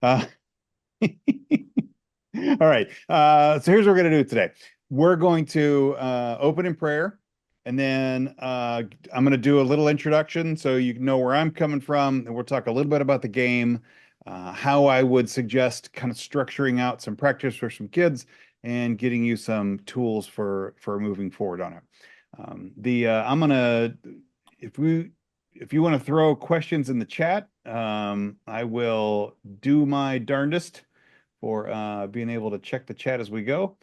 Uh, all right. So here's what we're going to do today. We're going to open in prayer, and then I'm going to do a little introduction so you know where I'm coming from, and we'll talk a little bit about the game, how I would suggest kind of structuring out some practice for some kids, and getting you some tools for moving forward on it. The I'm gonna if we if you want to throw questions in the chat, I will do my darndest for being able to check the chat as we go.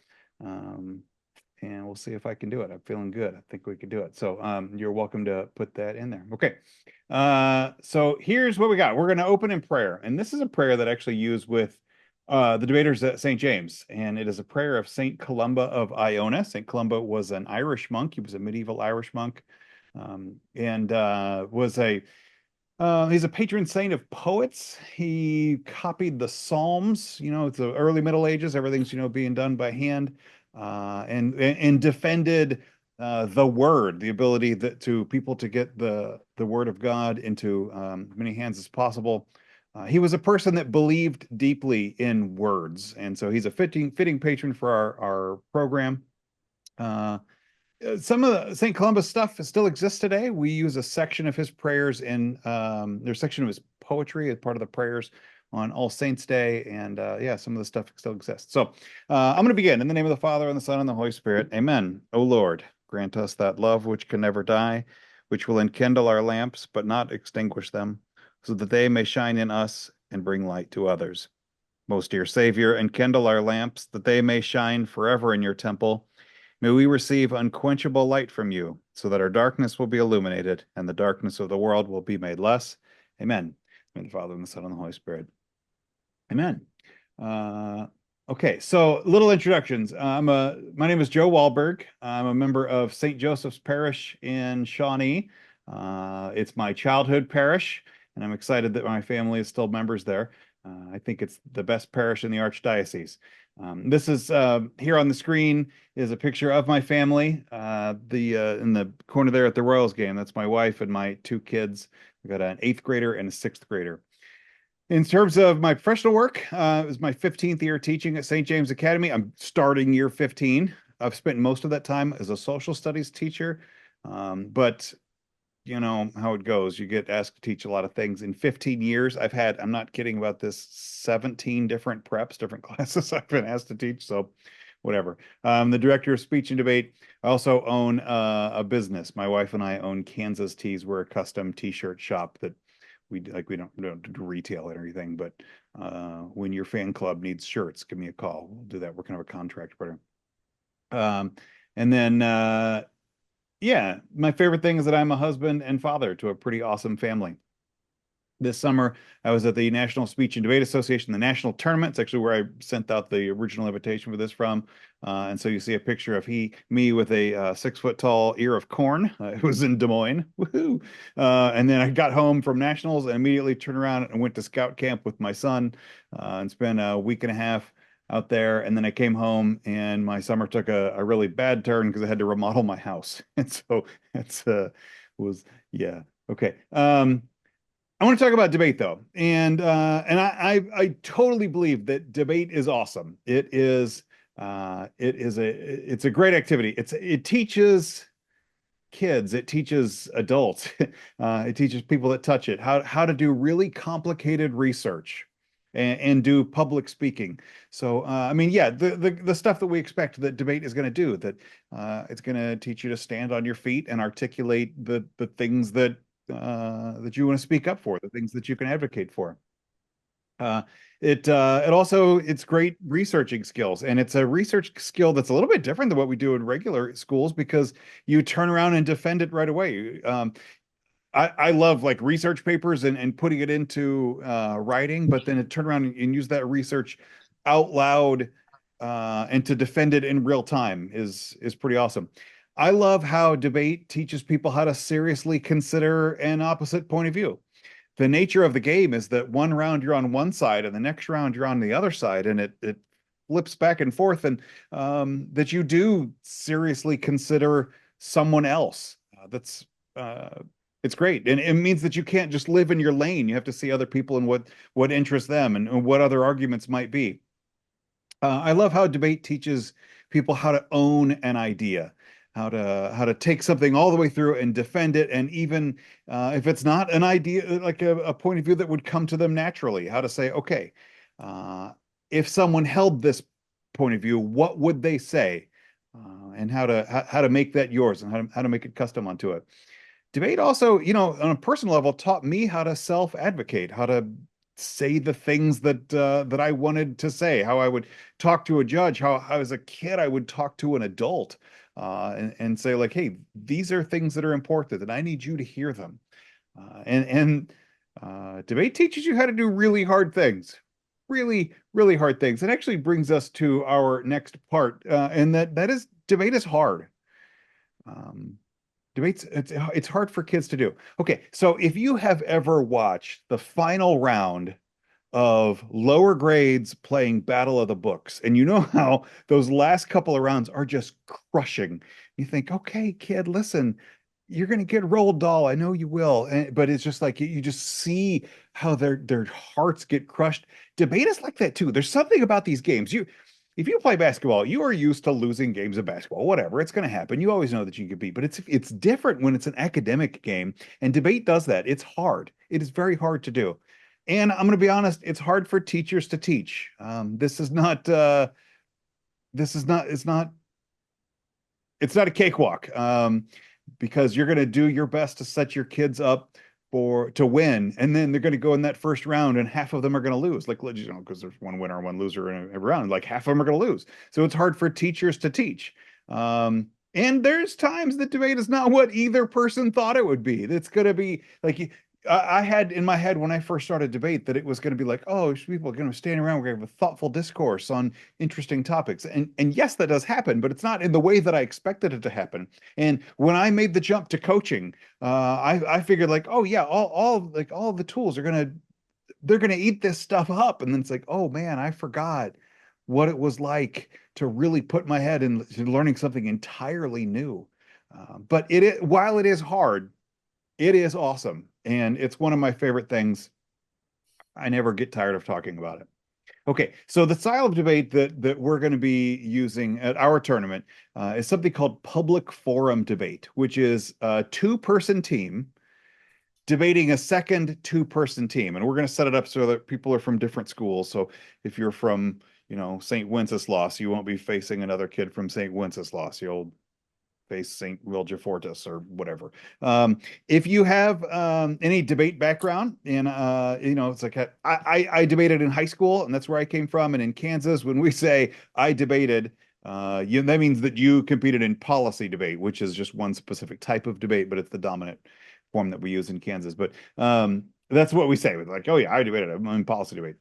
Um, and we'll see if I can do it. I'm feeling good. I think we can do it. So you're welcome to put that in there. Okay. So here's what we got. We're going to open in prayer. And this is a prayer that I actually use with the debaters at St. James. And it is a prayer of St. Columba of Iona. St. Columba was an Irish monk. He was a medieval Irish monk, and was a he's a patron saint of poets. He copied the Psalms. It's the early Middle Ages. Everything's, being done by hand, and defended the word, the ability that to people to get the word of God into many hands as possible. He was a person that believed deeply in words, and so he's a fitting patron for our program. Uh, some of the St. Columbus stuff still exists today. We use a section of his prayers in there's a section of his poetry as part of the prayers on All Saints Day, and yeah, some of the stuff still exists. So I'm going to begin in the name of the Father and the Son and the Holy Spirit. Amen. O Lord, grant us that love which can never die, which will enkindle our lamps but not extinguish them, so that they may shine in us and bring light to others. Most dear Savior, enkindle our lamps that they may shine forever in your temple. May we receive unquenchable light from you, so that our darkness will be illuminated and the darkness of the world will be made less. Amen. In the Father and the Son and the Holy Spirit. Amen. Uh, okay, so little introductions. My name is Joe Wahlberg. I'm a member of St. Joseph's Parish in Shawnee. It's my childhood parish, and I'm excited that my family is still members there. I think it's the best parish in the Archdiocese. This is here on the screen is a picture of my family. The In the corner there at the Royals game, that's my wife and my two kids. We got an eighth grader and a sixth grader. In terms of my professional work, it was my 15th year teaching at St. James Academy. I'm starting year 15. I've spent most of that time as a social studies teacher, but you know how it goes. You get asked to teach a lot of things. In 15 years, I'm not kidding about this, 17 different preps, different classes I've been asked to teach. So whatever. The director of speech and debate. I also own a business. My wife and I own Kansas Tees. We're a custom t-shirt shop that we don't do retail or anything, but when your fan club needs shirts, give me a call. We'll do that. We're kind of a contract partner. Um, and then yeah, my favorite thing is that I'm a husband and father to a pretty awesome family. This summer, I was at the National Speech and Debate Association, the national tournament. It's actually where I sent out the original invitation for this from. And so you see a picture of me with a 6 foot tall ear of corn. It was in Des Moines. Woohoo! And then I got home from nationals and immediately turned around and went to scout camp with my son and spent a week and a half out there. And then I came home and my summer took a really bad turn because I had to remodel my house. And so it's was yeah. Okay. I want to talk about debate though, and I totally believe that debate is awesome. It's a great activity. It teaches kids, it teaches adults, it teaches people that touch it how to do really complicated research and do public speaking. So I mean, yeah, the stuff that we expect that debate is going to do, that it's going to teach you to stand on your feet and articulate the things that you want to speak up for, the things that you can advocate for. Uh, it also it's great researching skills, and it's a research skill that's a little bit different than what we do in regular schools because you turn around and defend it right away. I love like research papers and putting it into writing, but then to turn around and use that research out loud and to defend it in real time is pretty awesome. I love how debate teaches people how to seriously consider an opposite point of view. The nature of the game is that one round you're on one side and the next round you're on the other side, and it flips back and forth, and that you do seriously consider someone else that's uh, It's great. And it means that you can't just live in your lane. You have to see other people and what interests them and what other arguments might be. I love how debate teaches people how to own an idea, how to take something all the way through and defend it, and even if it's not an idea, like a point of view that would come to them naturally, how to say, okay, uh, if someone held this point of view, what would they say? And how to make that yours and how to make it custom onto it. Debate also, on a personal level, taught me how to self-advocate, how to say the things that I wanted to say, how I would talk to a judge, how as a kid I would talk to an adult, and say like, hey, these are things that are important, and I need you to hear them. Debate teaches you how to do really hard things, really, really hard things. It actually brings us to our next part, and that is debate is hard. Um, Debates, it's hard for kids to do. Okay, so if you have ever watched the final round of lower grades playing Battle of the Books, and you know how those last couple of rounds are just crushing, you think, okay, kid, listen, you're going to get rolled doll. I know you will. But it's just like you just see how their hearts get crushed. Debate is like that too. There's something about these games. If you play basketball, you are used to losing games of basketball. Whatever, it's going to happen. You always know that you can beat, but it's different when it's an academic game, and debate does that. It's hard. It is very hard to do. And I'm going to be honest, it's hard for teachers to teach. It's not a cakewalk, because you're going to do your best to set your kids up to win, and then they're going to go in that first round, and half of them are going to lose. Like, because there's one winner and one loser in every round. Like half of them are going to lose. So it's hard for teachers to teach. And there's times that debate is not what either person thought it would be. It's going to be like I had in my head when I first started debate that it was going to be like, oh, people are going to stand around, we're going to have a thoughtful discourse on interesting topics. And yes, that does happen, but it's not in the way that I expected it to happen. And when I made the jump to coaching, I figured like, oh yeah, all the tools they're gonna eat this stuff up. And then it's like, oh man, I forgot what it was like to really put my head into learning something entirely new. But while it is hard, it is awesome, and it's one of my favorite things. I never get tired of talking about it. Okay, so the style of debate that we're going to be using at our tournament is something called public forum debate, which is a two-person team debating a second two-person team. And we're going to set it up so that people are from different schools. So if you're from, St. Wenceslas, you won't be facing another kid from St. Wenceslas. You'll face St. Wilgefortis or whatever. If you have any debate background, and it's like I debated in high school, and that's where I came from. And in Kansas, when we say I debated, that means that you competed in policy debate, which is just one specific type of debate, but it's the dominant form that we use in Kansas. But that's what we say with like, oh yeah, I debated. I'm in policy debate.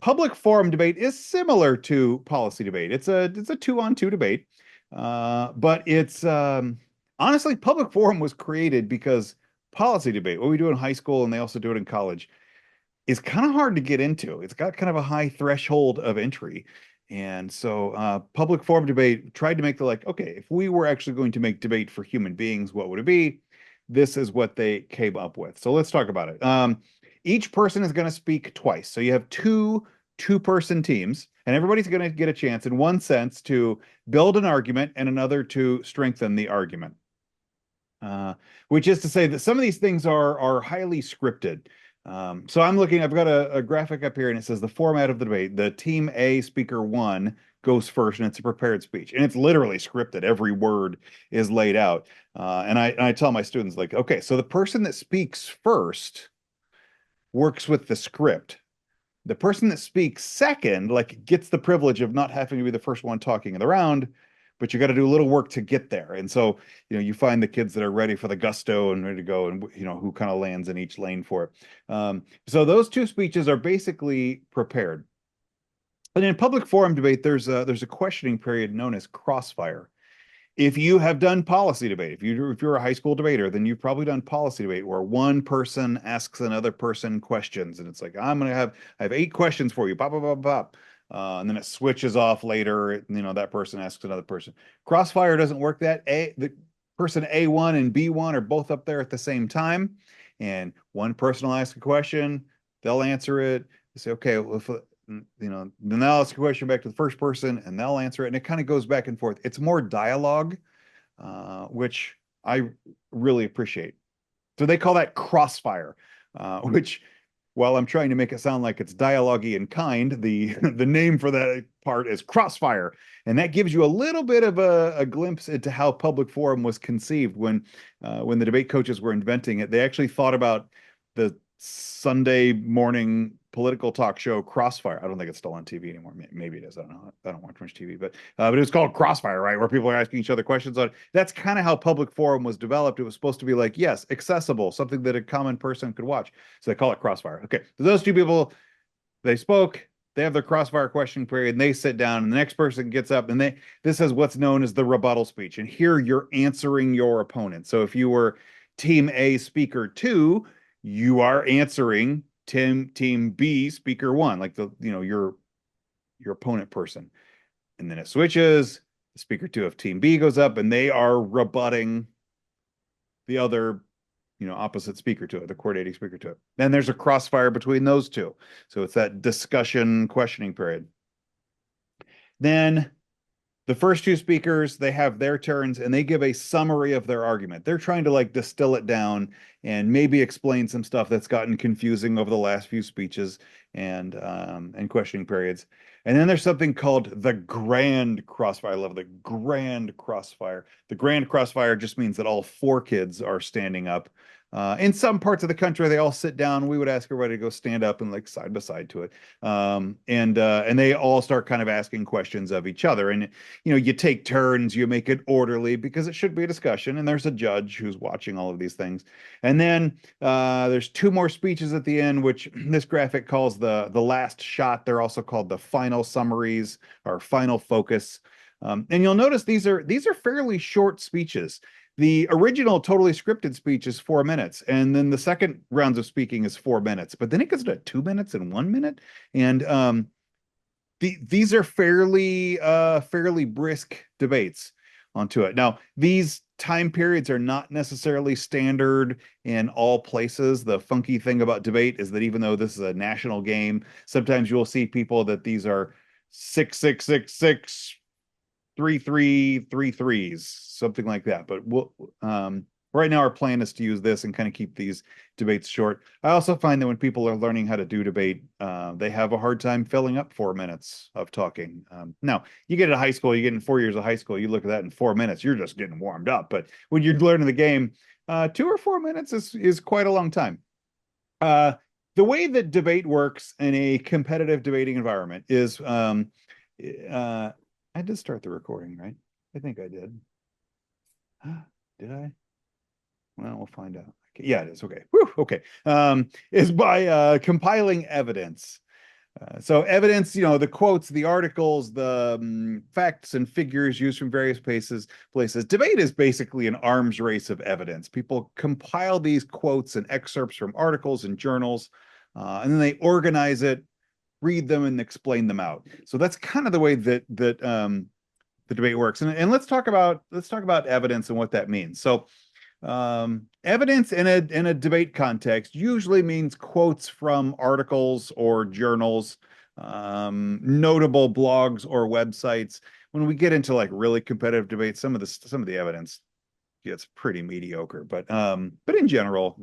Public forum debate is similar to policy debate. It's a two-on-two debate. But it's honestly, public forum was created because policy debate, what we do in high school and they also do it in college, is kind of hard to get into. It's got kind of a high threshold of entry. And so public forum debate tried to make okay, if we were actually going to make debate for human beings, what would it be? This is what they came up with. So let's talk about it. Each person is going to speak twice. So you have two-person teams, and everybody's going to get a chance in one sense to build an argument and another to strengthen the argument. Which is to say that some of these things are highly scripted. So I've got a graphic up here, and it says the format of the debate. The team A, speaker one, goes first, and it's a prepared speech. And it's literally scripted. Every word is laid out. And I tell my students, like, okay, so the person that speaks first works with the script. The person that speaks second, gets the privilege of not having to be the first one talking in the round, but you got to do a little work to get there. And so, you find the kids that are ready for the gusto and ready to go, and who kind of lands in each lane for it. So those two speeches are basically prepared. And in public forum debate, there's a questioning period known as crossfire. If you have done policy debate, if you're a high school debater, then you've probably done policy debate where one person asks another person questions, and it's like, I have 8 questions for you, pop, pop, pop, pop. And then it switches off later, that person asks another person. Crossfire doesn't work the person A1 and B1 are both up there at the same time, and one person will ask a question, they'll answer it. They say, okay, well, if, then they'll ask a question back to the first person, and they'll answer it, and it kind of goes back and forth. It's more dialogue, which I really appreciate. So they call that crossfire, which, while I'm trying to make it sound like it's dialogue-y and kind, the the name for that part is crossfire, and that gives you a little bit of a glimpse into how public forum was conceived when the debate coaches were inventing it. They actually thought about the Sunday morning political talk show Crossfire. I don't think it's still on TV anymore. Maybe it is. I don't know. I don't watch much TV, but it was called Crossfire, right? Where people are asking each other questions on it. That's kind of how public forum was developed. It was supposed to be like, yes, accessible, something that a common person could watch. So they call it Crossfire. Okay. So those two people, they spoke, they have their Crossfire question period, and they sit down, and the next person gets up, and this is what's known as the rebuttal speech. And here you're answering your opponent. So if you were team A, speaker 2, you are answering team B, speaker 1, like your opponent person. And then it switches. The speaker 2 of team B goes up, and they are rebutting the other, opposite speaker to it, the coordinating speaker to it. Then there's a crossfire between those two. So it's that discussion questioning period. Then the first two speakers, they have their turns, and they give a summary of their argument. They're trying to like distill it down and maybe explain some stuff that's gotten confusing over the last few speeches and questioning periods. And then there's something called the grand crossfire. I love the grand crossfire. The grand crossfire just means that all 4 kids are standing up. In some parts of the country, they all sit down. We would ask everybody to go stand up and like side by side to it. And they all start kind of asking questions of each other. And, you take turns, you make it orderly because it should be a discussion. And there's a judge who's watching all of these things. And then there's 2 more speeches at the end, which this graphic calls the last shot. They're also called the final summaries or final focus. And you'll notice these are fairly short speeches. The original totally scripted speech is 4 minutes, and then the second rounds of speaking is 4 minutes, but then it goes to 2 minutes and 1 minute. And these are fairly brisk debates onto it. Now, these time periods are not necessarily standard in all places. The funky thing about debate is that even though this is a national game, sometimes you'll see people that these are 6, 6, 6, 6, 3, 3, 3 threes, something like that. But right now our plan is to use this and kind of keep these debates short. I also find that when people are learning how to do debate, they have a hard time filling up 4 minutes of talking. Now, you get into high school, you get in 4 years of high school, you look at that in 4 minutes, you're just getting warmed up. But when you're learning the game, 2 or 4 minutes is quite a long time. The way that debate works in a competitive debating environment is I did start the recording, right? I think I did. Did I? Well, we'll find out. Yeah, it is. Okay. Whew, okay. Is by compiling evidence. So evidence, the quotes, the articles, the facts and figures used from various places. Debate is basically an arms race of evidence. People compile these quotes and excerpts from articles and journals, and then they organize it, read them, and explain them out. So that's kind of the way that the debate works. And let's talk about evidence and what that means. So evidence in a debate context usually means quotes from articles or journals, notable blogs or websites. When we get into like really competitive debates, some of the evidence gets pretty mediocre. But in general,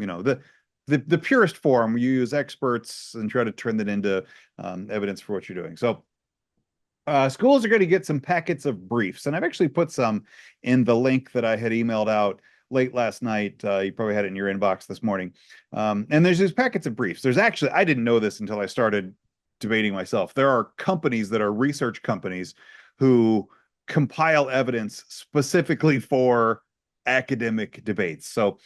the purest form, you use experts and try to turn that into evidence for what you're doing. So schools are going to get some packets of briefs, and I've actually put some in the link that I had emailed out late last night. You probably had it in your inbox this morning. And there's these packets of briefs. There's actually, I didn't know this until I started debating myself. There are companies that are research companies who compile evidence specifically for academic debates. So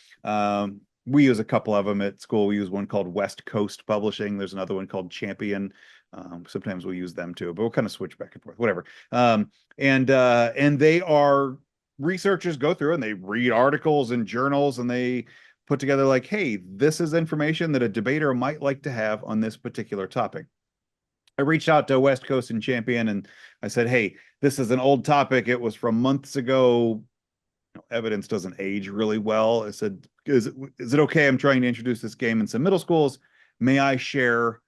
we use a couple of them at school. We use one called West Coast Publishing. There's another one called Champion. Sometimes we'll use them too, but we'll kind of switch back and forth, whatever. And they are researchers go through and they read articles and journals and they put together like, hey, this is information that a debater might like to have on this particular topic. I reached out to West Coast and Champion and I said, hey, this is an old topic. It was from months ago. evidence doesn't age really well. I said, is it okay? I'm trying to introduce this game in some middle schools. May I share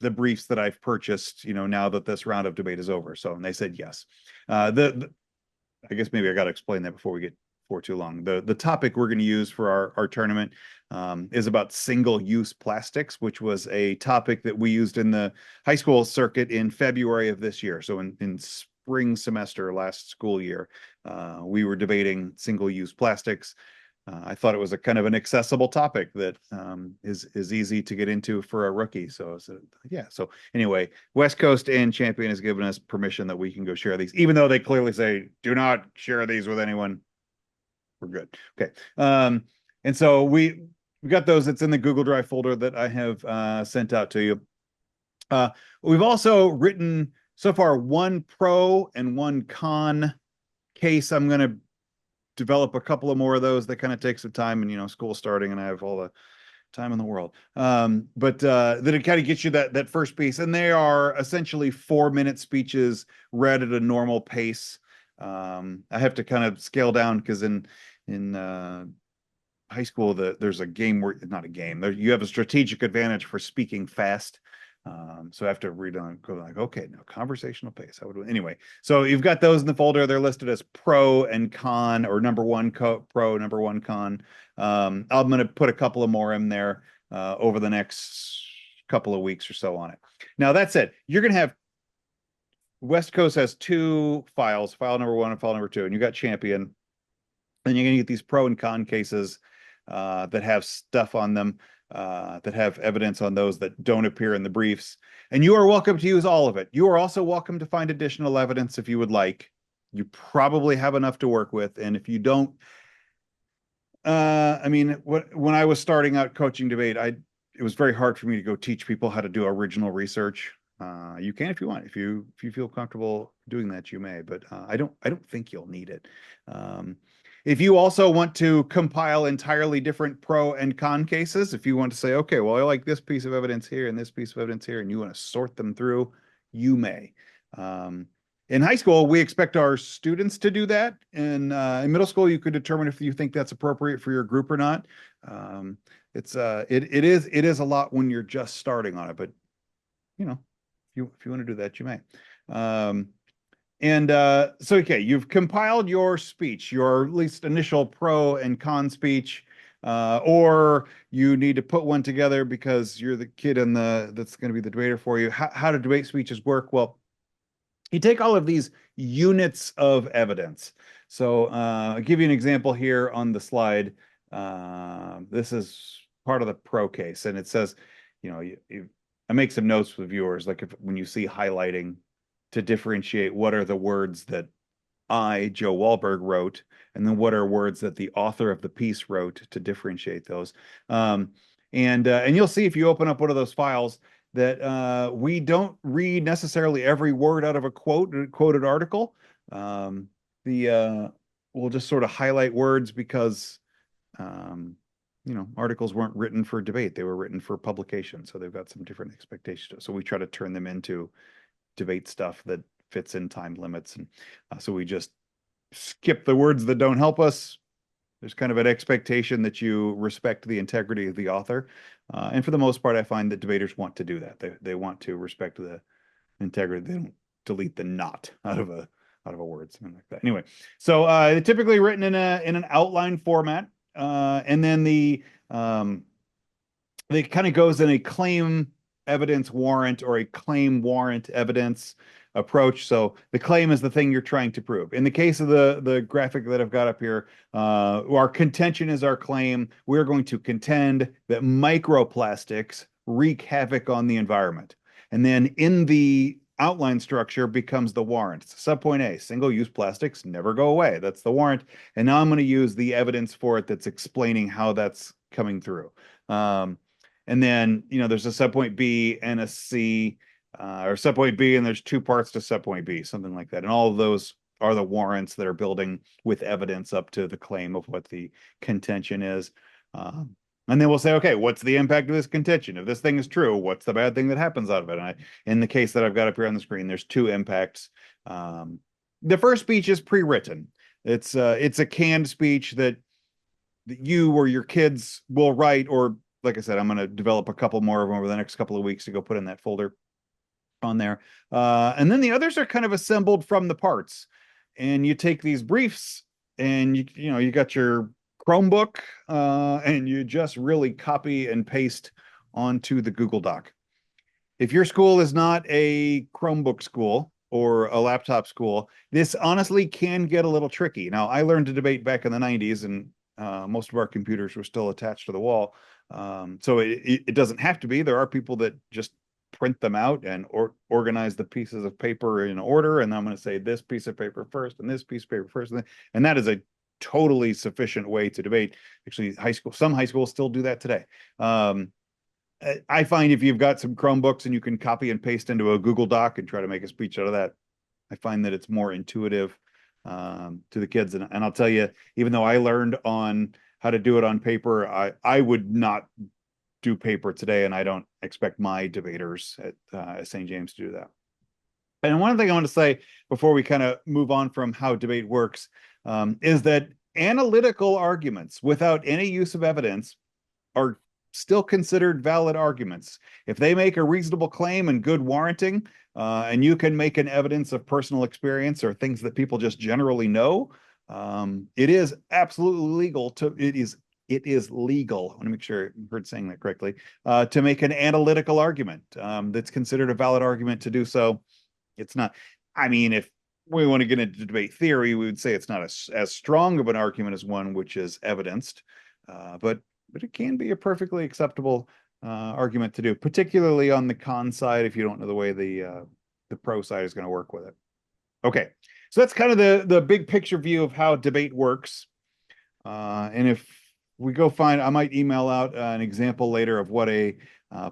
the briefs that I've purchased, now that this round of debate is over? So, and they said yes. I guess maybe I got to explain that before we get for too long. The topic we're going to use for our tournament is about single-use plastics, which was a topic that we used in the high school circuit in February of this year. So in spring semester last school year, we were debating single-use plastics. I thought it was a kind of an accessible topic that is easy to get into for a rookie. So yeah. So anyway, West Coast and Champion has given us permission that we can go share these, even though they clearly say do not share these with anyone. We're good. Okay. And so we got those. It's in the Google Drive folder that I have sent out to you. We've also written so far one pro and one con case. I'm going to develop a couple of more of those. That kind of takes some time, and school's starting and I have all the time in the world. But that it kind of gets you that first piece, and they are essentially 4-minute speeches read at a normal pace. I have to kind of scale down because in high school there's a game where, not a game, you have a strategic advantage for speaking fast. So I have to read on, go like, okay, now conversational pace. Anyway, so you've got those in the folder. They're listed as pro and con, or number one pro, number one con. I'm going to put a couple of more in there over the next couple of weeks or so on it. Now that said, you're going to have, West Coast has 2 files, file number 1 and file number 2, and you got Champion. And you're going to get these pro and con cases that have stuff on them. That have evidence on those that don't appear in the briefs. And you are welcome to use all of it. You are also welcome to find additional evidence if you would like. You probably have enough to work with. And if you don't, when I was starting out coaching debate, it was very hard for me to go teach people how to do original research. You can if you want. If you feel comfortable doing that, you may, but I don't think you'll need it. If you also want to compile entirely different pro and con cases, if you want to say, okay, well, I like this piece of evidence here and this piece of evidence here, and you want to sort them through, you may. In high school, we expect our students to do that. In middle school, you could determine if you think that's appropriate for your group or not. It is a lot when you're just starting on it, but if you want to do that, you may. So, okay, you've compiled your speech, your at least initial pro and con speech, or you need to put one together because you're the kid that's going to be the debater for you. How do debate speeches work? Well, you take all of these units of evidence. So I'll give you an example here on the slide. This is part of the pro case, and it says, I make some notes with viewers, like when you see highlighting, to differentiate what are the words that I, Joe Wahlberg, wrote, and then what are words that the author of the piece wrote, to differentiate those. And you'll see if you open up one of those files that we don't read necessarily every word out of a quoted article. We'll just sort of highlight words because articles weren't written for debate; they were written for publication, so they've got some different expectations. So we try to turn them into debate stuff that fits in time limits, and so we just skip the words that don't help us. There's kind of an expectation that you respect the integrity of the author, and for the most part, I find that debaters want to do that. They want to respect the integrity. They don't delete the not out of a word, something like that. Anyway, so they're typically written in an outline format, and then they kind of goes in a claim evidence warrant or a claim warrant evidence approach. So the claim is the thing you're trying to prove. In the case of the graphic that I've got up here, our contention is our claim. We're going to contend that microplastics wreak havoc on the environment. And then in the outline structure becomes the warrant. Subpoint A, single-use plastics never go away. That's the warrant. And now I'm going to use the evidence for it that's explaining how that's coming through. And then, there's a subpoint B and a C, or subpoint B, and there's 2 parts to subpoint B, something like that. And all of those are the warrants that are building with evidence up to the claim of what the contention is. And then we'll say, okay, what's the impact of this contention? If this thing is true, what's the bad thing that happens out of it? And in the case that I've got up here on the screen, there's 2 impacts. The first speech is pre-written. It's a canned speech that you or your kids will write, or like I said, I'm going to develop a couple more of them over the next couple of weeks to go put in that folder on there. And then the others are kind of assembled from the parts. And you take these briefs and you got your Chromebook, and you just really copy and paste onto the Google Doc. If your school is not a Chromebook school or a laptop school, this honestly can get a little tricky. Now, I learned to debate back in the 90s, and most of our computers were still attached to the wall. So it doesn't have to be. There are people that just print them out and organize the pieces of paper in order. And I'm going to say this piece of paper first and this piece of paper first. And that is a totally sufficient way to debate. Actually, some high schools still do that today. I find if you've got some Chromebooks and you can copy and paste into a Google Doc and try to make a speech out of that, I find that it's more intuitive to the kids. And I'll tell you, even though I learned on how to do it on paper, I would not do paper today, and I don't expect my debaters at St. James to do that. And one thing I want to say before we kind of move on from how debate works is that analytical arguments without any use of evidence are still considered valid arguments. If they make a reasonable claim and good warranting, and you can make an evidence of personal experience or things that people just generally know, it is absolutely legal it is legal. I want to make sure I heard saying that correctly, to make an analytical argument that's considered a valid argument to do so. It's not, I mean, if we want to get into debate theory, we would say it's not as strong of an argument as one which is evidenced, but it can be a perfectly acceptable argument to do, particularly on the con side if you don't know the way the pro side is going to work with it. Okay, so that's kind of the big picture view of how debate works. And if we go find, I might email out an example later of what a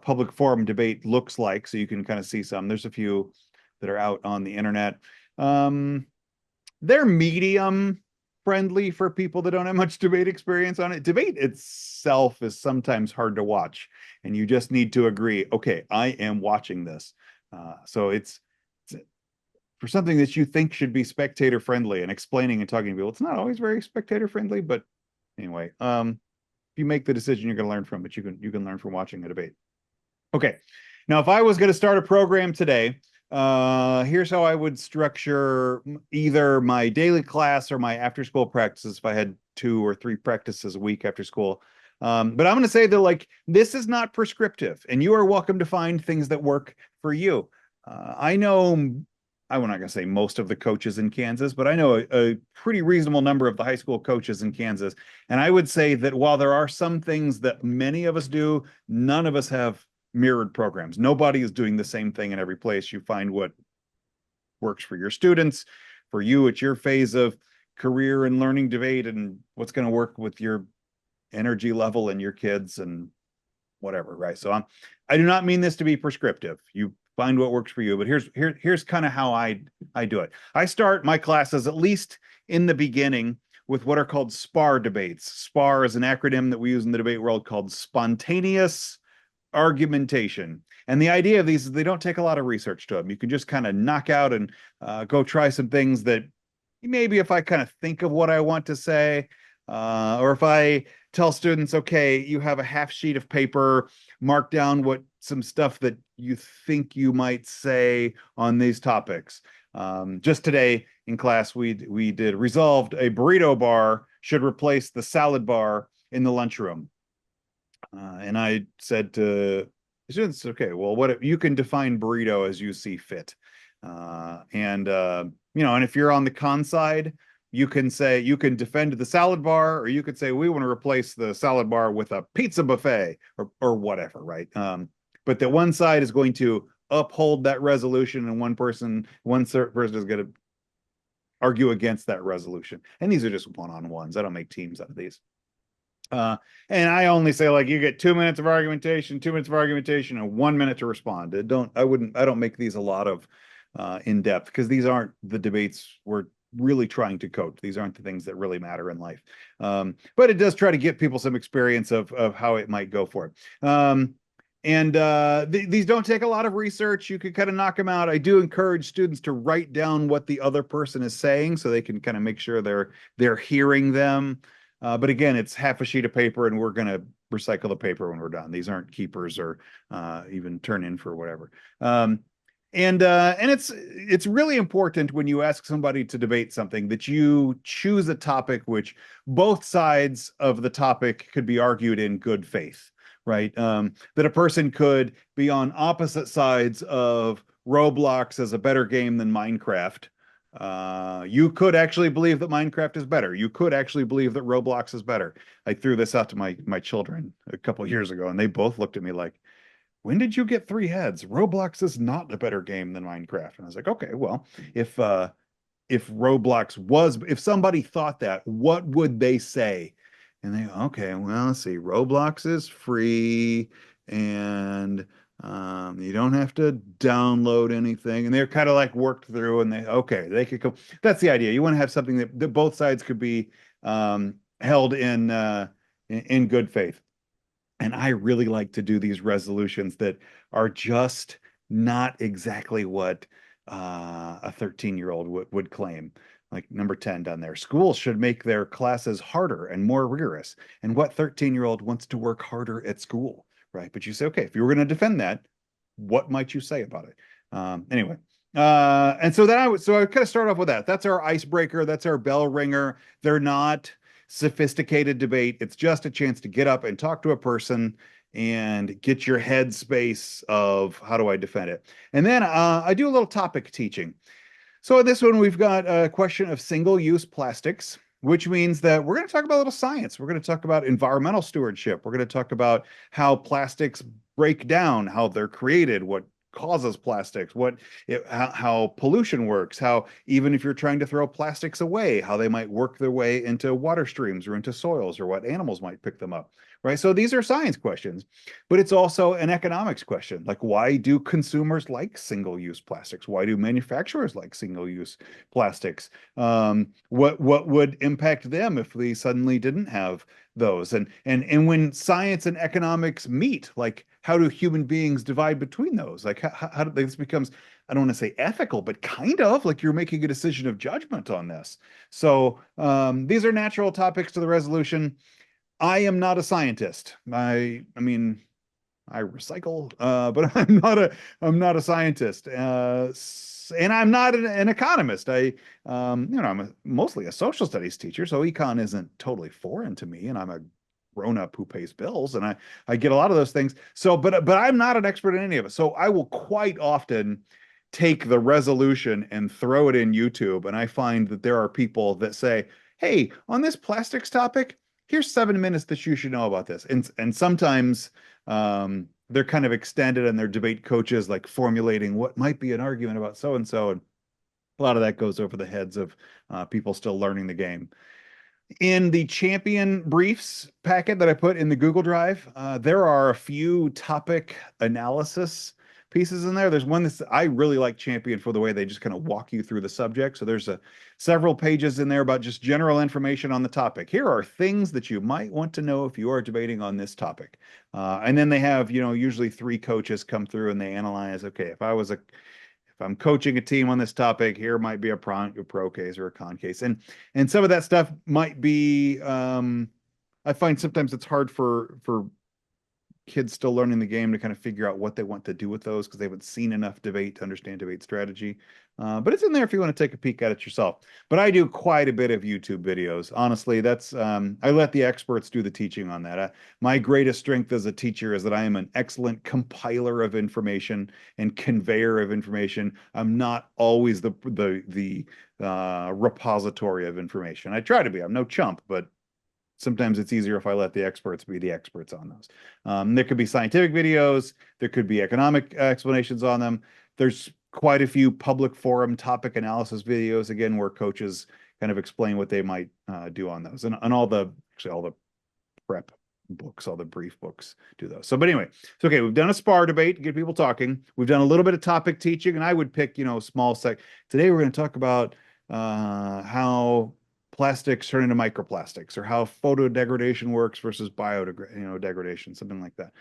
public forum debate looks like, so you can kind of see some. There's a few that are out on the internet. They're medium friendly for people that don't have much debate experience on it. Debate itself is sometimes hard to watch, and you just need to agree, okay, I am watching this. So it's for something that you think should be spectator friendly and explaining and talking to people. It's not always very spectator friendly, but anyway, if you make the decision, you're going to learn from it. You can learn from watching a debate. Okay, now if I was going to start a program today, here's how I would structure either my daily class or my after school practices if I had 2 or 3 practices a week after school. But I'm going to say that, like, this is not prescriptive, and you are welcome to find things that work for you. I know, I'm not going to say most of the coaches in Kansas, but I know a pretty reasonable number of the high school coaches in Kansas. And I would say that while there are some things that many of us do, none of us have mirrored programs. Nobody is doing the same thing in every place. You find what works for your students. For you, it's your phase of career and learning debate and what's going to work with your energy level and your kids and whatever, right? So I do not mean this to be prescriptive. You find what works for you, but here's kind of how I do it. I start my classes, at least in the beginning, with what are called SPAR debates. SPAR is an acronym that we use in the debate world called spontaneous argumentation. And the idea of these is they don't take a lot of research to them. You can just kind of knock out and go try some things that maybe if I kind of think of what I want to say, or if I tell students, okay, you have a half sheet of paper, mark down what some stuff that you think you might say on these topics. Just today in class, we did resolved a burrito bar should replace the salad bar in the lunchroom. And I said to students, okay, well, what you can define burrito as you see fit. And if you're on the con side, you can defend the salad bar, or you could say, we want to replace the salad bar with a pizza buffet or whatever, right? But that one side is going to uphold that resolution, and one person is going to argue against that resolution. And these are just one-on-ones. I don't make teams out of these. And I only say, like, you get 2 minutes of argumentation, 2 minutes of argumentation, and 1 minute to respond. I don't make these a lot of in depth, because these aren't the debates we're really trying to coach. These aren't the things that really matter in life. But it does try to get people some experience of how it might go for it. And these don't take a lot of research. You can kind of knock them out. I do encourage students to write down what the other person is saying so they can kind of make sure they're hearing them. But again, it's half a sheet of paper, and we're going to recycle the paper when we're done. These aren't keepers or even turn in for whatever. And it's really important when you ask somebody to debate something that you choose a topic which both sides of the topic could be argued in good faith, right? That a person could be on opposite sides of Roblox as a better game than Minecraft. You could actually believe that Minecraft is better. You could actually believe that Roblox is better. I threw this out to my children a couple of years ago, and they both looked at me like, when did you get three heads? Roblox is not a better game than Minecraft. And I was like, okay, well, if Roblox was, if somebody thought that, what would they say? And they, okay, well, let's see. Roblox is free, and you don't have to download anything. And they're kind of like worked through, and okay, they could go. That's the idea. You want to have something that both sides could be held in good faith. And I really like to do these resolutions that are just not exactly what a 13-year-old would claim. Like number 10 down there. Schools should make their classes harder and more rigorous. And what 13-year-old wants to work harder at school, right? But you say, okay, if you were going to defend that, what might you say about it? Anyway. And so then I kind of start off with that. That's our icebreaker. That's our bell ringer. They're not sophisticated debate. It's just a chance to get up and talk to a person and get your head space of how do I defend it. And then I do a little topic teaching. So in this one, we've got a question of single-use plastics, which means that we're going to talk about a little science. We're going to talk about environmental stewardship. We're going to talk about how plastics break down, how they're created, what causes plastics, how pollution works, how even if you're trying to throw plastics away, how they might work their way into water streams or into soils or what animals might pick them up, right? So these are science questions, but it's also an economics question. Like, why do consumers like single-use plastics? Why do manufacturers like single-use plastics? What would impact them if we suddenly didn't have those? And when science and economics meet, like how do human beings divide between those? Like how do this becomes, I don't want to say ethical, but kind of like you're making a decision of judgment on this. So these are natural topics to the resolution. I am not a scientist. I mean, I recycle, but I'm not a scientist. And I'm not an economist. I'm mostly a social studies teacher, so econ isn't totally foreign to me, and I'm a grown up who pays bills, and I get a lot of those things. So, but I'm not an expert in any of it. So I will quite often take the resolution and throw it in YouTube, and I find that there are people that say, "Hey, on this plastics topic, here's 7 minutes that you should know about this," and sometimes they're kind of extended and they're debate coaches like formulating what might be an argument about so and so, and a lot of that goes over the heads of people still learning the game. In the champion briefs packet that I put in the Google Drive, there are a few topic analysis pieces in there. There's one that I really like Champion for the way they just kind of walk you through the subject. So there's several pages in there about just general information on the topic. Here are things that you might want to know if you are debating on this topic. And then they have, usually three coaches come through and they analyze, okay, if I'm coaching a team on this topic, here might be a pro case or a con case. And some of that stuff might be I find sometimes it's hard for kids still learning the game to kind of figure out what they want to do with those because they haven't seen enough debate to understand debate strategy. But it's in there if you want to take a peek at it yourself. But I do quite a bit of YouTube videos. Honestly, that's I let the experts do the teaching on that. My greatest strength as a teacher is that I am an excellent compiler of information and conveyor of information. I'm not always the repository of information. I try to be. I'm no chump, but sometimes it's easier if I let the experts be the experts on those. There could be scientific videos, there could be economic explanations on them. There's quite a few public forum topic analysis videos, again, where coaches kind of explain what they might do on those. And all the prep books, all the brief books do those. So, but anyway, so okay, we've done a spar debate to get people talking. We've done a little bit of topic teaching, and I would pick, small Today we're going to talk about how plastics turn into microplastics, or how photo degradation works versus biodegradation, degradation, something like that.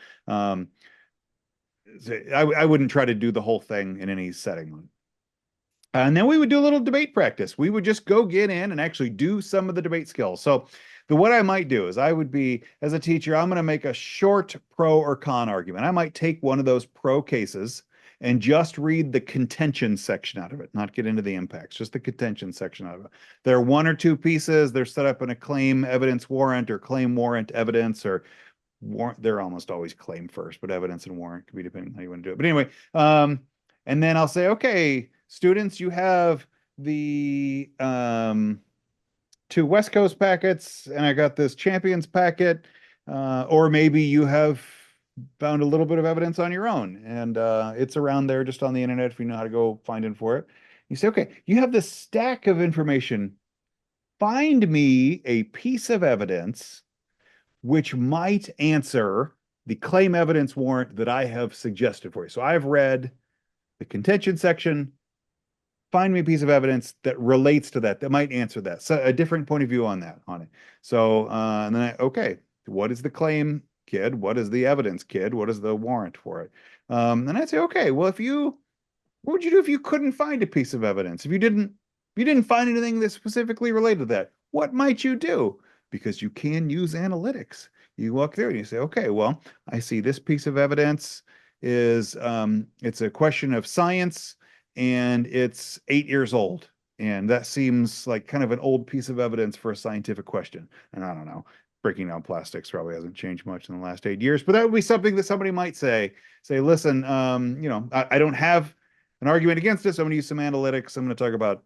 I wouldn't try to do the whole thing in any setting. And then we would do a little debate practice. We would just go get in and actually do some of the debate skills. So what I might do is I would be, as a teacher, I'm going to make a short pro or con argument. I might take one of those pro cases and just read the contention section out of it, not get into the impacts, just the contention section out of it. There are one or two pieces. They're set up in a claim evidence warrant or claim warrant evidence or warrant. They're almost always claim first, but evidence and warrant could be depending on how you want to do it. But anyway, and then I'll say, okay, students, you have the two West Coast packets, and I got this Champions packet, or maybe you have found a little bit of evidence on your own, and it's around there just on the internet if you know how to go find it for it. You say, okay, you have this stack of information. Find me a piece of evidence which might answer the claim evidence warrant that I have suggested for you. So I've read the contention section. Find me a piece of evidence that relates to that might answer that. So a different point of view on it. So and then okay, what is the claim, kid? What is the evidence, kid? What is the warrant for it? And I'd say, okay, well, what would you do if you couldn't find a piece of evidence? If you didn't find anything that specifically related to that, what might you do? Because you can use analytics. You walk through and you say, okay, well, I see this piece of evidence is it's a question of science and it's 8 years old. And that seems like kind of an old piece of evidence for a scientific question. And I don't know, breaking down plastics probably hasn't changed much in the last 8 years, but that would be something that somebody might say, listen, I don't have an argument against this. I'm going to use some analytics. I'm going to talk about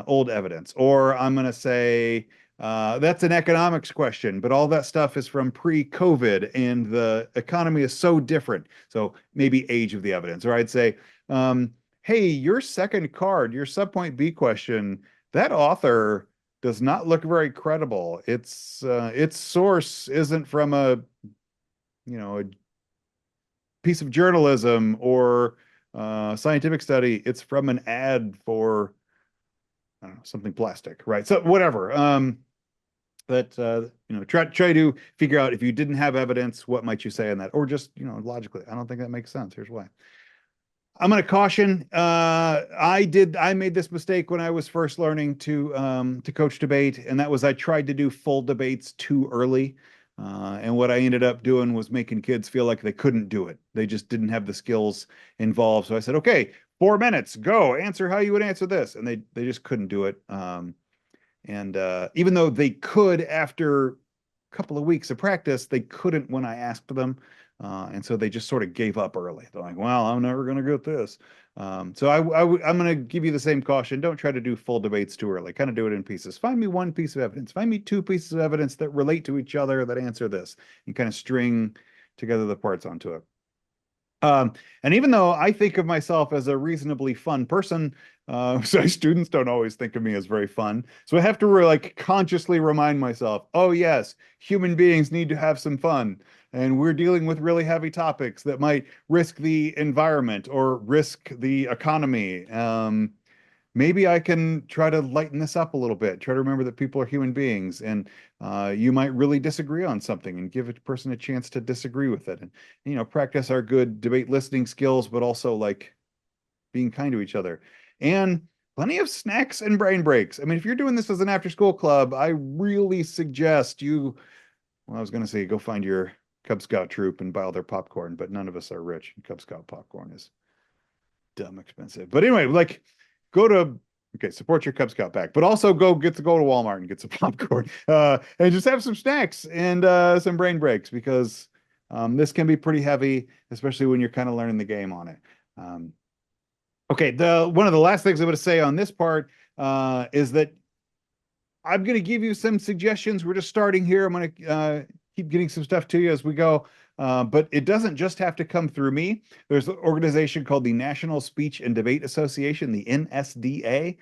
old evidence, or I'm going to say, that's an economics question, but all that stuff is from pre-COVID and the economy is so different. So maybe age of the evidence. Or I'd say, hey, your second card, your subpoint B question, that author does not look very credible. Its source isn't from a piece of journalism or scientific study. It's from an ad for, I don't know, something plastic, right? So whatever. Try to figure out, if you didn't have evidence, what might you say on that? Or just, logically, I don't think that makes sense. Here's why. I'm going to caution. I made this mistake when I was first learning to coach debate, and that was I tried to do full debates too early. And what I ended up doing was making kids feel like they couldn't do it. They just didn't have the skills involved. So I said, okay, 4 minutes, go answer how you would answer this. And they just couldn't do it. And even though they could after a couple of weeks of practice, they couldn't when I asked them. And so they just sort of gave up early. They're like, well, I'm never going to get this. So I'm going to give you the same caution. Don't try to do full debates too early. Kind of do it in pieces. Find me one piece of evidence. Find me 2 pieces of evidence that relate to each other that answer this. And kind of string together the parts onto it. And even though I think of myself as a reasonably fun person, so students don't always think of me as very fun. So I have to consciously remind myself, oh yes, human beings need to have some fun. And we're dealing with really heavy topics that might risk the environment or risk the economy. Maybe I can try to lighten this up a little bit, try to remember that people are human beings, and you might really disagree on something and give a person a chance to disagree with it. And, practice our good debate listening skills, but also being kind to each other. And plenty of snacks and brain breaks. I mean, if you're doing this as an after school club, I really suggest I was going to say, go find your Cub Scout troop and buy all their popcorn, but none of us are rich. Cub Scout popcorn is dumb expensive. But anyway, support your Cub Scout pack, but also go to Walmart and get some popcorn, and just have some snacks and some brain breaks, because this can be pretty heavy, especially when you're kind of learning the game on it. Okay, one of the last things I'm going to say on this part is that I'm going to give you some suggestions. We're just starting here. I'm going to keep getting some stuff to you as we go. But it doesn't just have to come through me. There's an organization called the National Speech and Debate Association, the NSDA.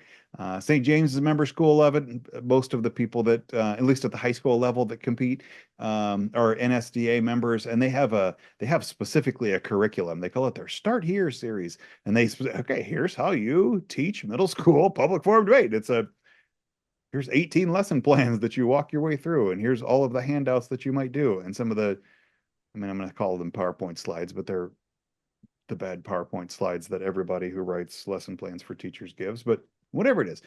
St. James is a member school of it. Most of the people that, at least at the high school level, that compete are NSDA members, and they have specifically a curriculum. They call it their Start Here series, and here's how you teach middle school public forum debate. Here's 18 lesson plans that you walk your way through, and here's all of the handouts that you might do, and I'm going to call them PowerPoint slides, but they're the bad PowerPoint slides that everybody who writes lesson plans for teachers gives, but whatever it is.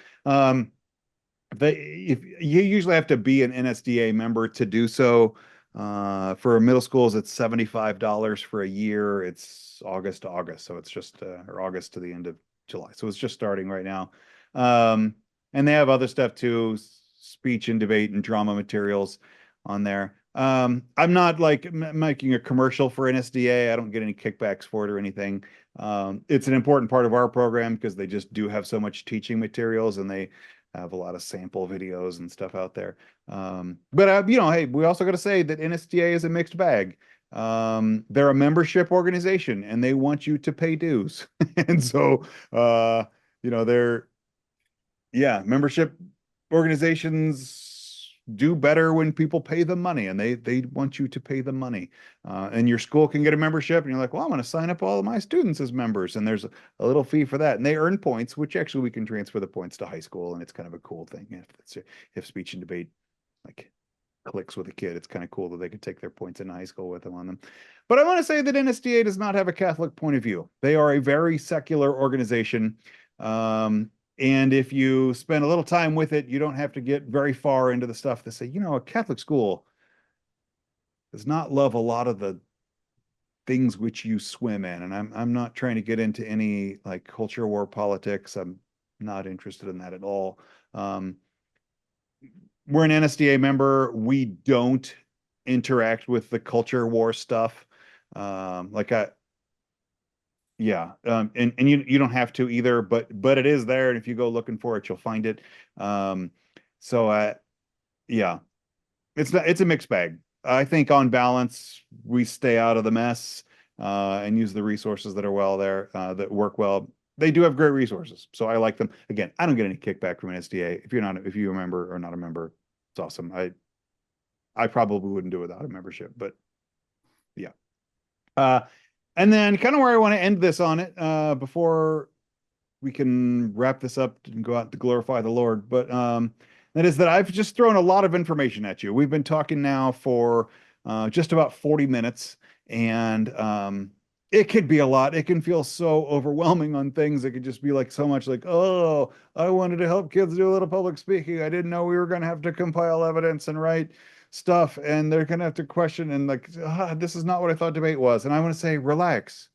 If you usually have to be an NSDA member to do so. For middle schools, it's $75 for a year. It's August to August, so it's just or August to the end of July. So it's just starting right now. And they have other stuff too, speech and debate and drama materials on there. I'm not like making a commercial for NSDA. I don't get any kickbacks for it or anything. It's an important part of our program because they just do have so much teaching materials and they have a lot of sample videos and stuff out there. But hey, we also got to say that NSDA is a mixed bag. They're a membership organization and they want you to pay dues. And so, they're, yeah, membership organizations do better when people pay them money and they want you to pay them money. And your school can get a membership and you're like, well, I'm going to sign up all of my students as members. And there's a little fee for that. And they earn points, which actually we can transfer the points to high school. And it's kind of a cool thing. If speech and debate like clicks with a kid, it's kind of cool that they could take their points in high school with them on them. But I want to say that NSDA does not have a Catholic point of view. They are a very secular organization. And if you spend a little time with it, you don't have to get very far into the stuff to say, a Catholic school does not love a lot of the things which you swim in. And I'm not trying to get into any like culture war politics. I'm not interested in that at all. We're an NSDA member. We don't interact with the culture war stuff. Yeah, and you don't have to either, but it is there, and if you go looking for it, you'll find it. So yeah, it's a mixed bag. I think on balance, we stay out of the mess and use the resources that are that work well. They do have great resources, so I like them. Again, I don't get any kickback from NSDA. If you're a member or not a member, it's awesome. I probably wouldn't do it without a membership, but yeah. And then kind of where I want to end this on it before we can wrap this up and go out to glorify the Lord. But that is that I've just thrown a lot of information at you. We've been talking now for just about 40 minutes, and it could be a lot. It can feel so overwhelming on things. It could just be like so much like, oh, I wanted to help kids do a little public speaking. I didn't know we were going to have to compile evidence and write stuff, and they're going to have to question and like, this is not what I thought debate was. And I want to say, relax.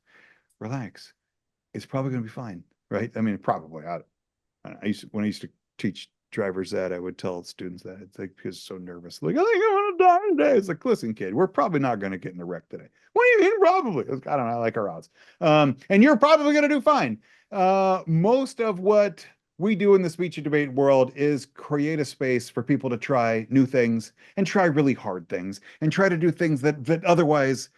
It's probably going to be fine, right? I mean, probably. When I used to teach driver's ed, I would tell students that it's like because so nervous, like I think I'm going to die today. It's like, listen, kid, we're probably not going to get in a wreck today. What do you mean, probably? I don't know. I like our odds. And you're probably going to do fine. Most of what we do in the speech and debate world is create a space for people to try new things and try really hard things and try to do things that otherwise,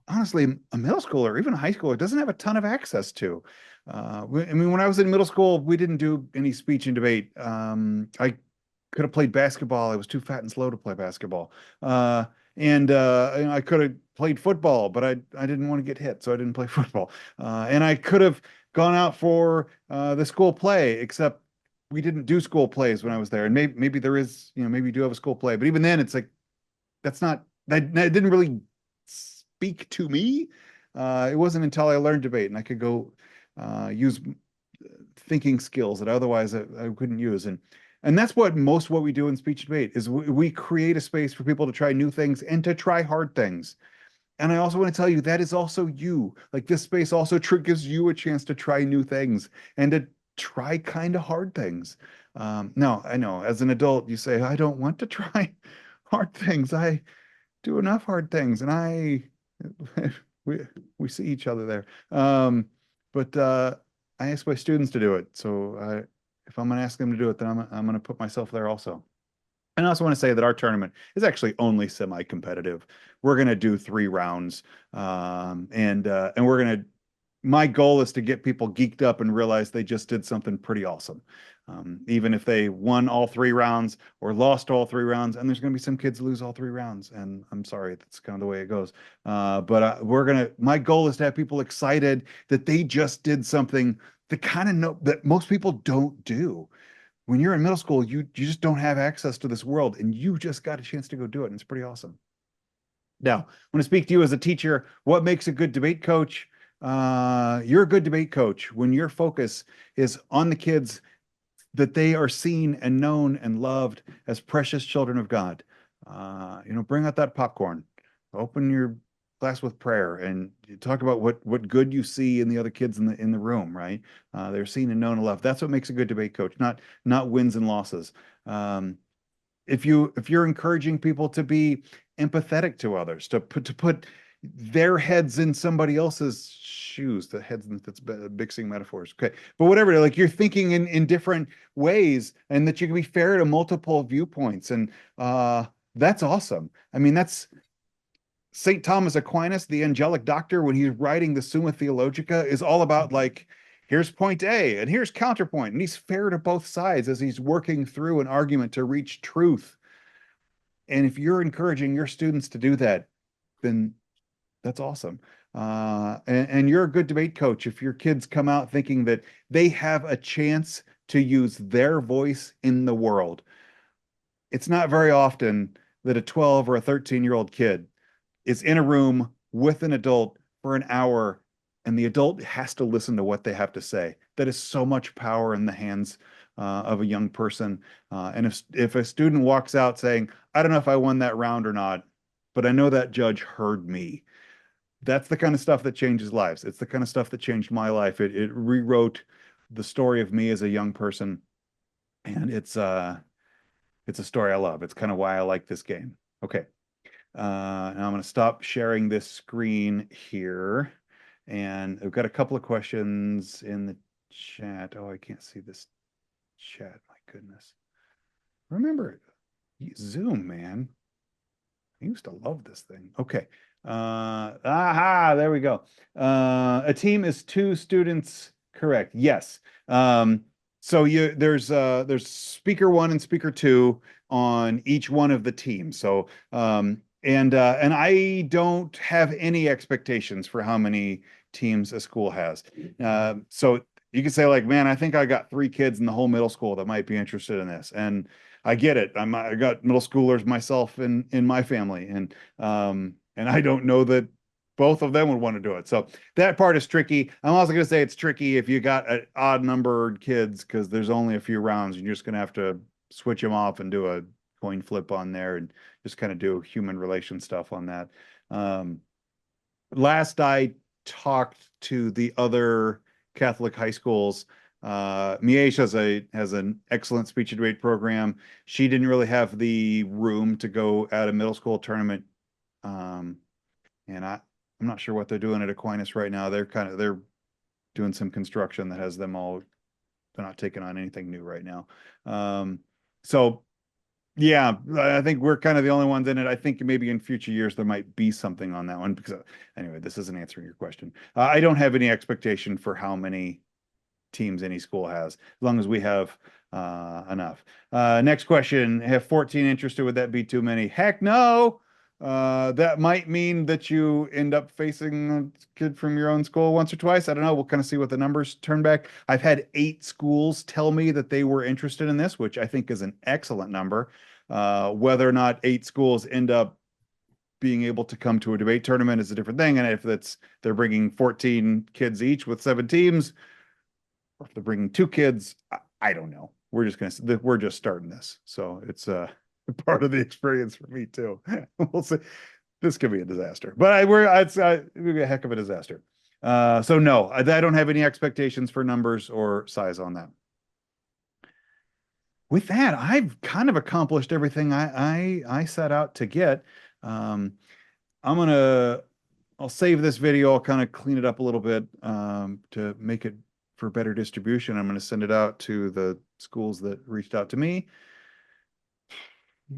honestly, a middle schooler or even a high schooler doesn't have a ton of access to. I mean, when I was in middle school, we didn't do any speech and debate. I could have played basketball. I was too fat and slow to play basketball. And I could have played football, but I didn't want to get hit, so I didn't play football. And I could have gone out for the school play, except we didn't do school plays when I was there. And maybe there is, maybe you do have a school play, but even then, it's like that didn't really speak to me. It wasn't until I learned debate and I could go use thinking skills that otherwise I couldn't use. And that's what we do in speech debate is we create a space for people to try new things and to try hard things. And I also want to tell you that is also you. Like this space also gives you a chance to try new things and to try kind of hard things. No, I know as an adult, you say, I don't want to try hard things. I do enough hard things. And we see each other there. But I ask my students to do it. So if I'm going to ask them to do it, then I'm going to put myself there also. And I also want to say that our tournament is actually only semi-competitive. We're going to do 3 rounds. And my goal is to get people geeked up and realize they just did something pretty awesome. Even if they won all 3 rounds or lost all 3 rounds, and there's going to be some kids lose all 3 rounds. And I'm sorry, that's kind of the way it goes. But my goal is to have people excited that they just did something that most people don't do. When you're in middle school, you just don't have access to this world, and you just got a chance to go do it, and it's pretty awesome. Now, I want to speak to you as a teacher. What makes a good debate coach? You're a good debate coach when your focus is on the kids, that they are seen and known and loved as precious children of God. Bring out that popcorn, open your class with prayer, and you talk about what good you see in the other kids in the room, right? They're seen and known and loved. That's what makes a good debate coach, not wins and losses. Um, if you're encouraging people to be empathetic to others, to put their heads in somebody else's shoes, the heads, that's mixing metaphors. Okay. But whatever, like you're thinking in different ways, and that you can be fair to multiple viewpoints. And that's awesome. I mean, that's St. Thomas Aquinas, the angelic doctor, when he's writing the Summa Theologica, is all about like, here's point A and here's counterpoint. And he's fair to both sides as he's working through an argument to reach truth. And if you're encouraging your students to do that, then that's awesome. And you're a good debate coach if your kids come out thinking that they have a chance to use their voice in the world. It's not very often that a 12 or a 13-year-old kid is in a room with an adult for an hour, and the adult has to listen to what they have to say. That is so much power in the hands of a young person. And if a student walks out saying, I don't know if I won that round or not, but I know that judge heard me. That's the kind of stuff that changes lives. It's the kind of stuff that changed my life. It rewrote the story of me as a young person. And it's a story I love. It's kind of why I like this game. Okay. Now I'm going to stop sharing this screen here. And I've got a couple of questions in the chat. Oh, I can't see this chat. My goodness. Remember, Zoom, man. I used to love this thing. Okay. There we go. A team is two students, correct? Yes. So there's speaker one and speaker two on each one of the teams. So and I don't have any expectations for how many teams a school has. So you can say like, man, I think I got 3 kids in the whole middle school that might be interested in this, and I get it. I got middle schoolers myself in my family, and I don't know that both of them would want to do it. So that part is tricky. I'm also going to say it's tricky if you got an odd numbered kids, because there's only a few rounds, and you're just going to have to switch them off and do a coin flip on there, and just kind of do human relation stuff on that. Last I talked to the other Catholic high schools, Miege has an excellent speech and debate program. She didn't really have the room to go at a middle school tournament. And I'm not sure what they're doing at Aquinas right now. They're doing some construction that has them all. They're not taking on anything new right now. So yeah, I think we're kind of the only ones in it. I think maybe in future years there might be something on that one, because anyway, this isn't answering your question. I don't have any expectation for how many teams any school has, as long as we have enough. Next question: have 14 interested? Would that be too many? Heck no. That might mean that you end up facing a kid from your own school once or twice. I don't know. We'll kind of see what the numbers turn back. I've had 8 schools tell me that they were interested in this, which I think is an excellent number. Whether or not 8 schools end up being able to come to a debate tournament is a different thing. And if they're bringing 14 kids each with 7 teams, or if they're bringing 2 kids, I don't know. We're just starting this, so it's part of the experience for me too. We'll see. This could be a disaster, but it would be a heck of a disaster. So no, I don't have any expectations for numbers or size on that. With that, I've kind of accomplished everything I set out to get. I'll save this video. I'll kind of clean it up a little bit to make it for better distribution. I'm going to send it out to the schools that reached out to me.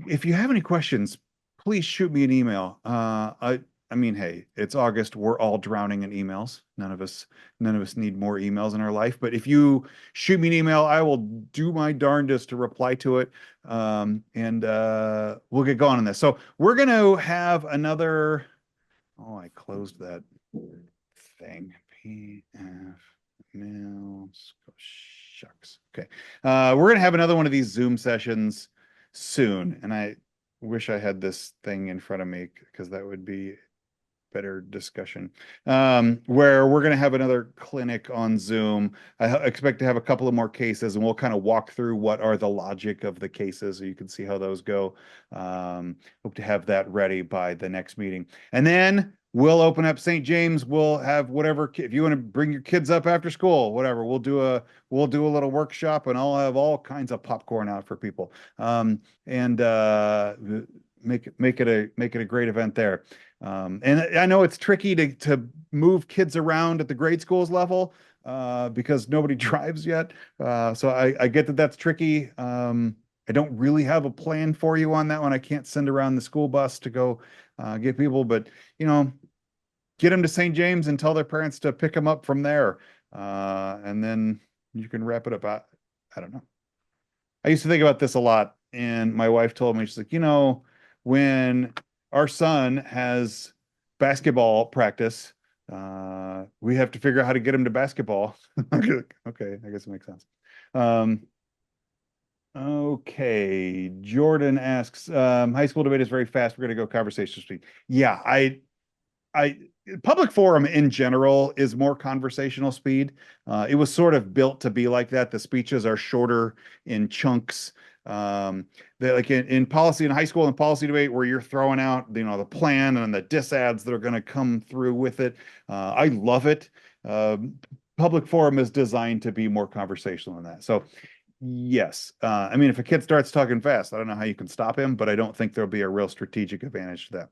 If you have any questions, please shoot me an email. I mean, hey, it's August. We're all drowning in emails. None of us need more emails in our life. But if you shoot me an email, I will do my darndest to reply to it. And we'll get going on this. So we're going to have another. Oh, I closed that thing. PF mails. Oh, shucks. Okay. We're going to have another one of these Zoom sessions soon. And I wish I had this thing in front of me, because that would be better discussion. Where we're going to have another clinic on Zoom. Expect to have a couple of more cases, and we'll kind of walk through what are the logic of the cases, so you can see how those go. Hope to have that ready by the next meeting. And then we'll open up St. James. We'll have whatever, if you want to bring your kids up after school, whatever, we'll do a little workshop, and I'll have all kinds of popcorn out for people. And make it a great event there. And I know it's tricky to move kids around at the grade schools level because nobody drives yet. So I get that that's tricky. I don't really have a plan for you on that one. I can't send around the school bus to go get people, but get them to St. James and tell their parents to pick them up from there. And then you can wrap it up. I don't know. I used to think about this a lot, and my wife told me, she's like, when our son has basketball practice, we have to figure out how to get him to basketball. Okay, I guess it makes sense. Okay, Jordan asks, high school debate is very fast. We're going to go conversation speed. Yeah, I public forum in general is more conversational speed. It was sort of built to be like that. The speeches are shorter in chunks. They like in policy in high school and policy debate where you're throwing out, the plan and the disads that are going to come through with it. I love it. Public forum is designed to be more conversational than that. So yes, I mean, if a kid starts talking fast, I don't know how you can stop him, but I don't think there'll be a real strategic advantage to that.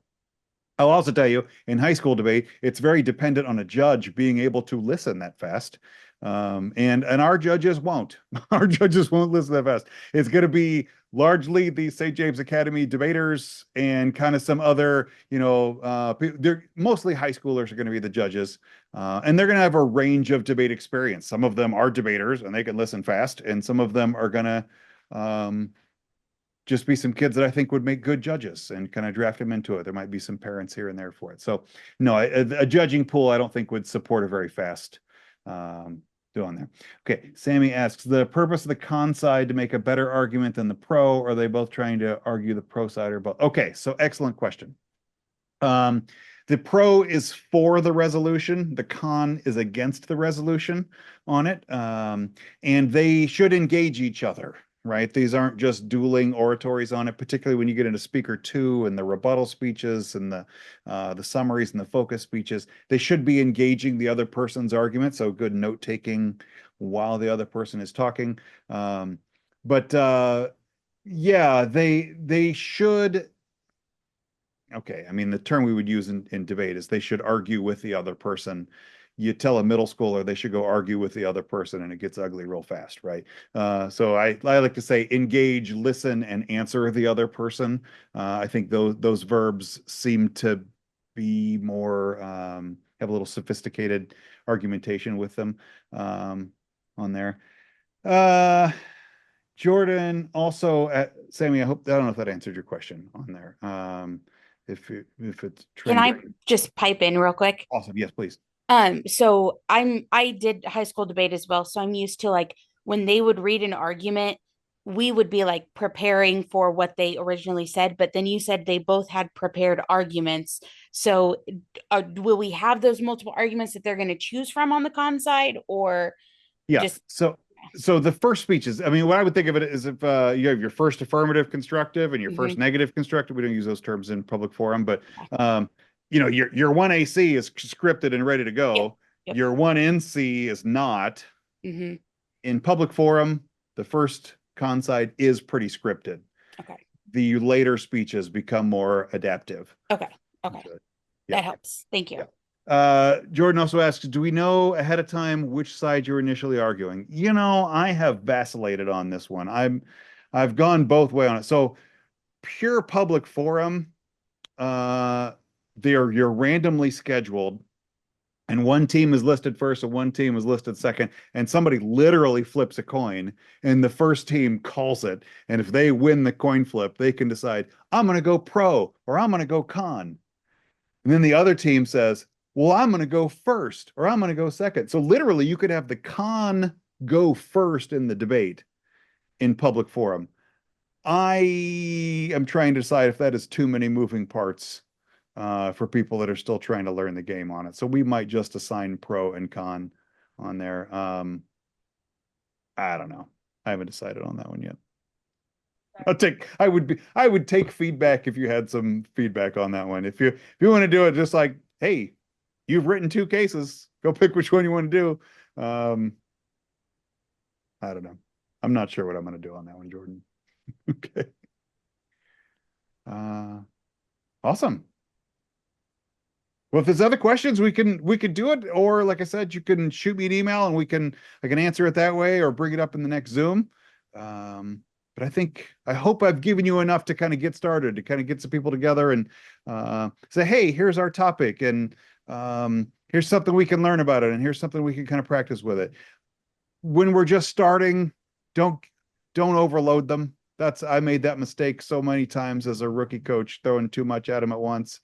I'll also tell you, in high school debate, it's very dependent on a judge being able to listen that fast. And our judges won't. Our judges won't listen that fast. It's going to be largely the St. James Academy debaters and kind of some other, they're mostly high schoolers are going to be the judges. And they're going to have a range of debate experience. Some of them are debaters and they can listen fast, and some of them are going to just be some kids that I think would make good judges and kind of draft them into it. There might be some parents here and there for it. So no, a judging pool, I don't think would support a very fast doing there. Okay, Sammy asks, the purpose of the con side to make a better argument than the pro, or are they both trying to argue the pro side or both? Okay, so excellent question. The pro is for the resolution. The con is against the resolution on it. And they should engage each other, right? These aren't just dueling oratories on it, particularly when you get into speaker two and the rebuttal speeches and the summaries and the focus speeches. They should be engaging the other person's argument, so good note taking while the other person is talking. Yeah, they should. Okay, I mean, the term we would use in debate is they should argue with the other person. You tell a middle schooler they should go argue with the other person, and it gets ugly real fast, right? So I like to say engage, listen, and answer the other person. I think those verbs seem to be more have a little sophisticated argumentation with them on there. Jordan also Sammy, I don't know if that answered your question on there. If it's Can I just pipe in real quick? Awesome. Yes, please. So I did high school debate as well. So I'm used to like when they would read an argument, we would be like preparing for what they originally said, but then you said they both had prepared arguments. So will we have those multiple arguments that they're going to choose from on the con side, or Yeah. just So the first speeches, I mean, what I would think of it is if you have your first affirmative constructive and your first negative constructive. We don't use those terms in public forum, but your one AC is scripted and ready to Yep. go. Yep. Your one NC is not. Mm-hmm. In public forum, the first con side is pretty scripted. Okay. The later speeches become more adaptive. Okay. Okay. Yeah. That helps. Thank you. Jordan also asks, do we know ahead of time which side you're initially arguing? I have vacillated on this one. I've gone both way on it. So pure public forum, you're randomly scheduled, and one team is listed first and one team is listed second, and somebody literally flips a coin and the first team calls it. And if they win the coin flip, they can decide, I'm going to go pro or I'm going to go con. And then the other team says, well, I'm going to go first or I'm going to go second. So literally you could have the con go first in the debate in public forum. I am trying to decide if that is too many moving parts for people that are still trying to learn the game on it. So we might just assign pro and con on there. I don't know. I haven't decided on that one yet. I would take feedback if you had some feedback on that one. If you want to do it just like, hey, you've written 2 cases, go pick which one you want to do. I don't know. I'm not sure what I'm going to do on that one, Jordan. Okay. Uh, awesome. Well, if there's other questions, we could do it, or like I said, you can shoot me an email and I can answer it that way or bring it up in the next Zoom. But I hope I've given you enough to kind of get started, to kind of get some people together and say, hey, here's our topic, and here's something we can learn about it, and here's something we can kind of practice with it. When we're just starting, don't don't overload them. I made that mistake so many times as a rookie coach, throwing too much at them at once.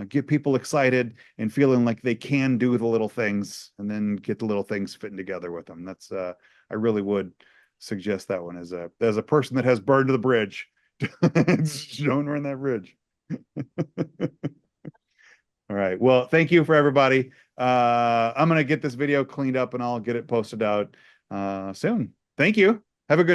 Get people excited and feeling like they can do the little things, and then get the little things fitting together with them. I really would suggest that one as a person that has burned the bridge. Don't run that bridge. All right. Well, thank you for everybody. I'm gonna get this video cleaned up and I'll get it posted out soon. Thank you. Have a good